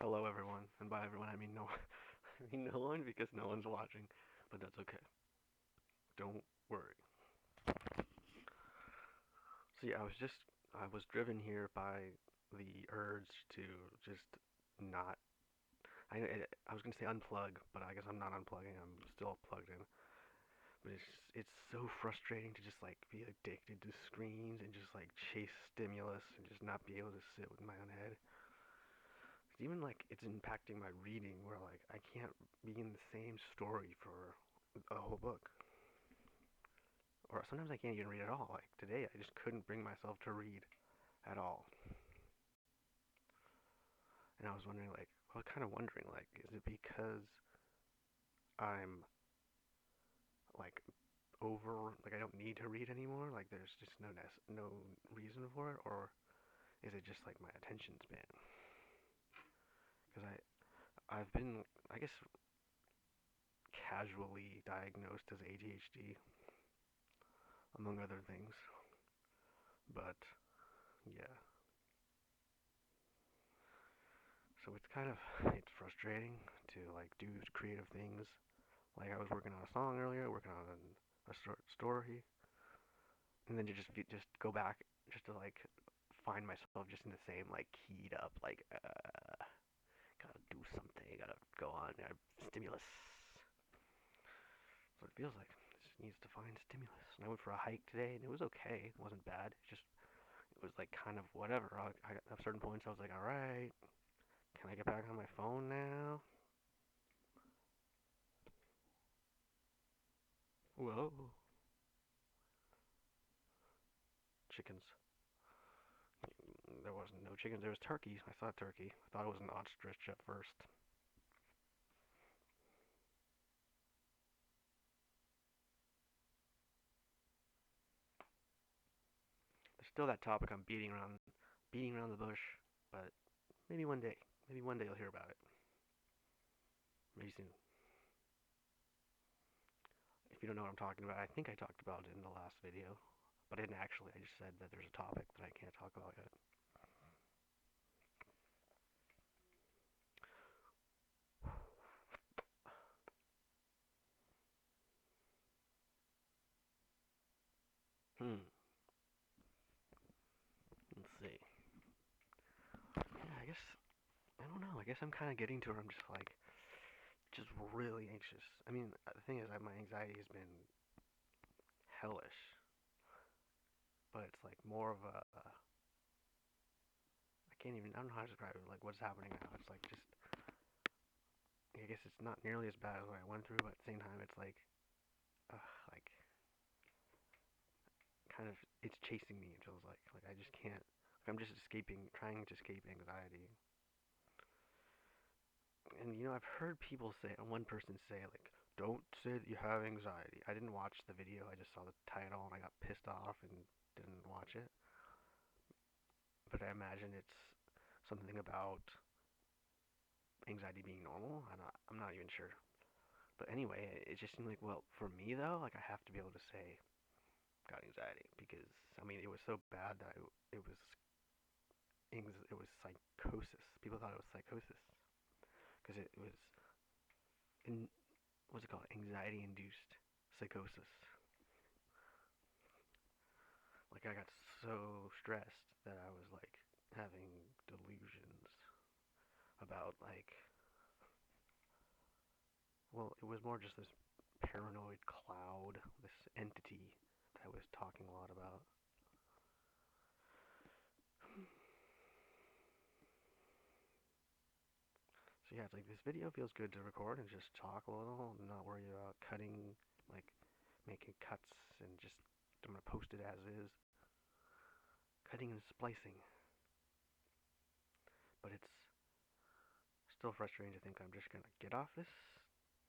Hello, everyone, and by everyone I mean no, I mean no one because no one's watching, but that's okay. Don't worry. So yeah, I was driven here by the urge to just not. I was gonna say unplug, but I guess I'm not unplugging. I'm still plugged in. But it's so frustrating to just like be addicted to screens and just like chase stimulus and just not be able to sit with my own head. Even like it's impacting my reading where like I can't be in the same story for a whole book. Or sometimes I can't even read at all. Like today I just couldn't bring myself to read at all. And I was wondering like I was kind of wondering like is it because I'm like over like I don't need to read anymore? Like there's just no reason for it, or is it just like my attention span? Because I've been I guess casually diagnosed as ADHD among other things. But yeah, so it's frustrating to like do creative things. Like I was working on a song earlier, working on a short story, and then to just go back just to like find myself just in the same like keyed up like gotta do something, gotta go on stimulus. So it feels like it just needs to find stimulus. And I went for a hike today, and it was okay. It wasn't bad. It was like kind of whatever. At certain points I was like, all right, can I get back on my phone now? Whoa, chickens. There wasn't no chickens. There was turkeys. I saw a turkey. I thought it was an ostrich at first. There's still that topic I'm beating around the bush, but maybe one day, maybe one day you'll hear about it. Maybe soon. If you don't know what I'm talking about, I think I talked about it in the last video, but I didn't actually. I just said that there's a topic that I can't talk about yet. Hmm. Let's see. Yeah, I guess I don't know. I guess I'm kind of getting to where I'm just really anxious. I mean, the thing is, my anxiety has been hellish, but it's like more of a I can't even. I don't know how to describe it. Like what's happening now. It's like just. I guess it's not nearly as bad as what I went through, but at the same time, it's like kind of it's chasing me. It feels like I just can't. Like I'm just escaping, trying to escape anxiety. And I've heard people say, one person say like, don't say that you have anxiety. I didn't watch the video. I just saw the title and I got pissed off and didn't watch it. But I imagine it's something about anxiety being normal. I'm not even sure. But anyway, it just seemed like, well, for me though, like I have to be able to say got anxiety because I mean it was so bad that it was psychosis. People thought it was psychosis because it was in what's it called, anxiety induced psychosis. Like I got so stressed that I was like having delusions about like, well, it was more just this paranoid cloud, this entity that I was talking a lot about. So yeah, it's like this video feels good to record and just talk a little, and not worry about cutting, like making cuts, and just I'm gonna post it as is, cutting and splicing. But it's still frustrating to think I'm just gonna get off this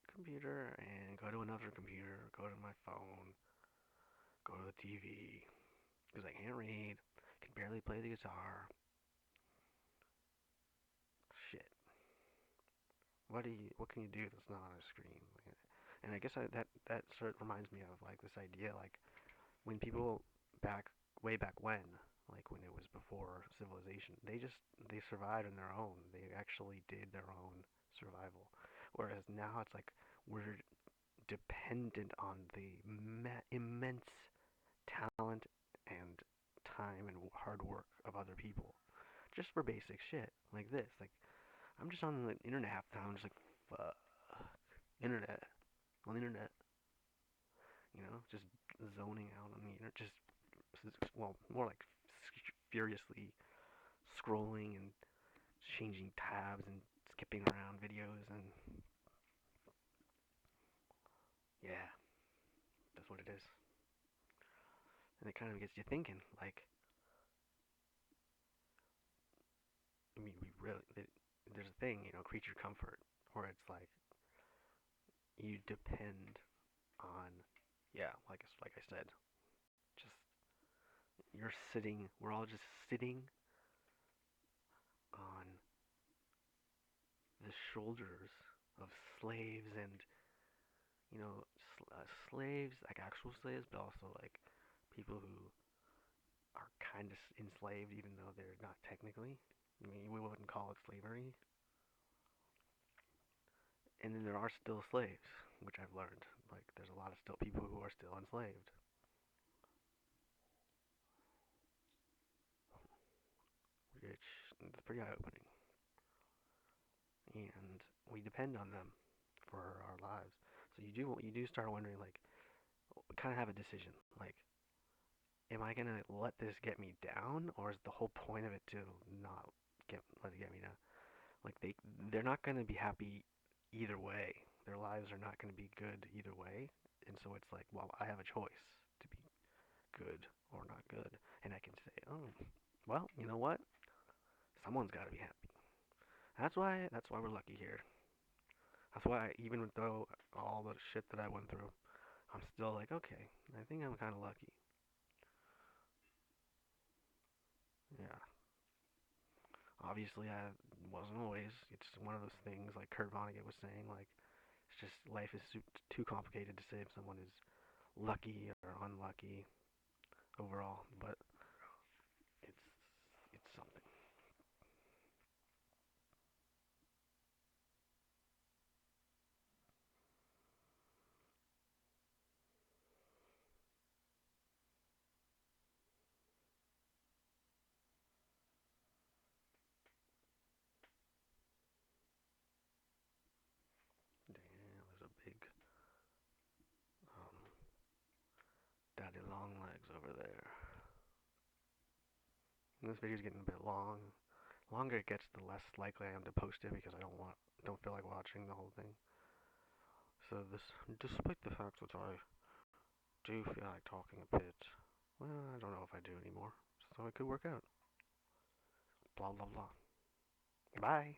computer and go to another computer, go to my phone, go to the TV, because I can't read, can barely play the guitar. Shit. What can you do that's not on a screen? And I guess that sort of reminds me of like this idea like when people back way back when like when it was before civilization. They survived on their own. They actually did their own survival. Whereas now it's like we're dependent on the immense talent and time and hard work of other people just for basic shit like this. Like I'm just on the internet half the time, just like fuck internet on the internet, just zoning out on the internet, just well, more like furiously scrolling and changing tabs and skipping around videos and yeah, that's what it is. And it kind of gets you thinking, like, I mean, there's a thing, creature comfort, where it's like you depend on, yeah, like I said, just we're all just sitting on the shoulders of slaves and slaves, like actual slaves, but also like people who are kind of enslaved, even though they're not technically. I mean, we wouldn't call it slavery. And then there are still slaves, which I've learned. Like, there's a lot of still people who are still enslaved, which is pretty eye-opening. And we depend on them for our lives. So you do start wondering, like, kind of have a decision. Like, am I gonna let this get me down, or is the whole point of it to not let it get me down? Like they're not gonna be happy either way. Their lives are not gonna be good either way, and so it's like, well, I have a choice to be good or not good, and I can say, oh, well, you know what? Someone's got to be happy. That's why we're lucky here. That's why even though all the shit that I went through, I'm still like, okay, I think I'm kind of lucky. Yeah. Obviously, I wasn't always. It's one of those things like Kurt Vonnegut was saying, like it's just life is too complicated to say if someone is lucky or unlucky overall, but it's it's something. Damn, there's a big um, daddy long legs over there. And this video's getting a bit long. The longer it gets, the less likely I am to post it because don't feel like watching the whole thing. So despite the fact that I do feel like talking a bit, well, I don't know if I do anymore. So it could work out. Blah blah blah. Bye.